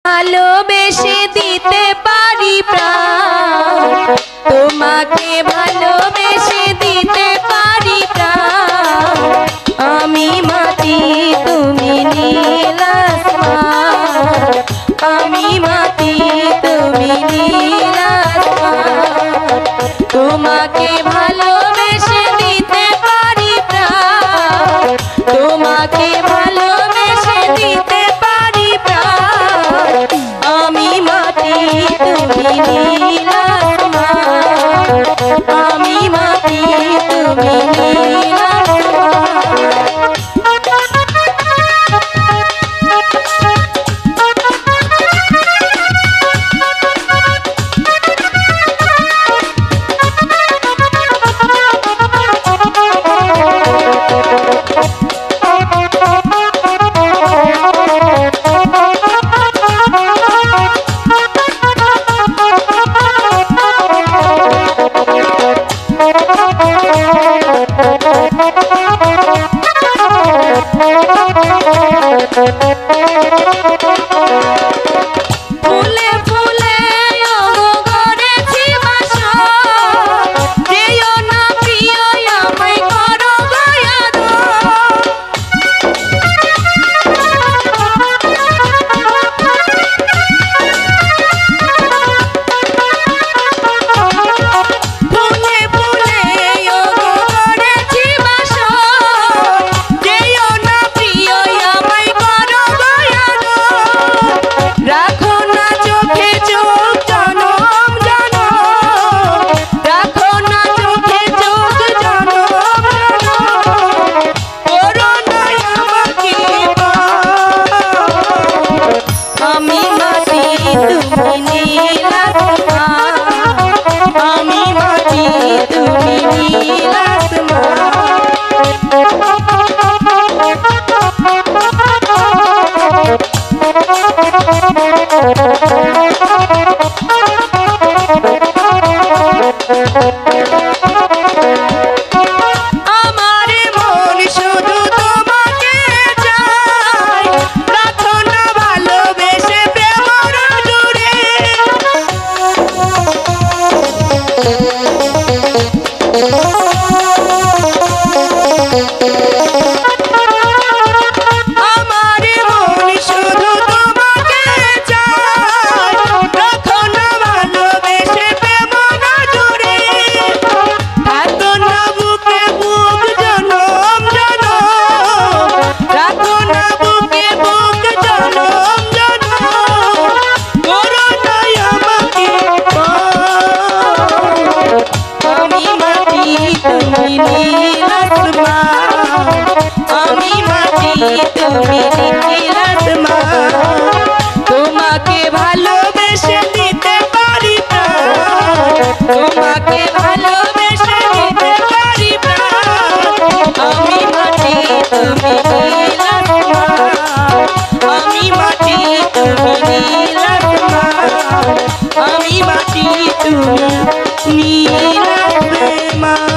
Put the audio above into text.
ভালোবেসে দিতে পারি প্রাণ, তোমাকে ভালোবেসে দিতে পারি প্রাণ। আমি মাটি তুমি নীল আসমান, আমি মাটি তুমি নীল আসমান। তোমাকে ভালোবেসে দিতে পারি প্রাণ, তোমাকে ভালোবেসে দিতে পারি প্রাণ। আমি মাটি তুমি নীল আসমান, আমি মাটি তুমি নীল আসমান। ফুলে ফুলে গড়েছি বাসা, যেও না প্রিয় আমায় করো দয়াদো। ফুলে ফুলে গড়েছি বাসা, যেও না প্রিয় আমায় করো দয়াদো। রাখো না চোখে চোখ জনম জনম, রাখো না চোখে চোখ জনম জনম। করো না আমাকে আমি মাটি তুমি নীল আসমান, আমি মাটি তুমি নীল আসমান। আমার মন শুধু তোমাকে চায়, রাখো না ভালোবেসে প্রেম জুড়ে। আমার মন শুধু তোমাকে চায়, রাখো না ভালোবেসে প্রেম জুড়ে। থাকো না বুকে বুক জনম জনম, রাখো না বুকে বুক জনম জনম। করো না আমাকে আমি মাটি তুমি নীল আসমান, আমি মাটি তুমি নীল আসমান। তোমাকে ভালোবেসে দিতে পারি প্রাণ, তোমাকে ভালোবেসে দিতে পারি প্রাণ। আমি মাটি তুমি নীল আসমান, আমি মাটি তুমি নীল আসমান, আমি মাটি তুমি নীল আসমান।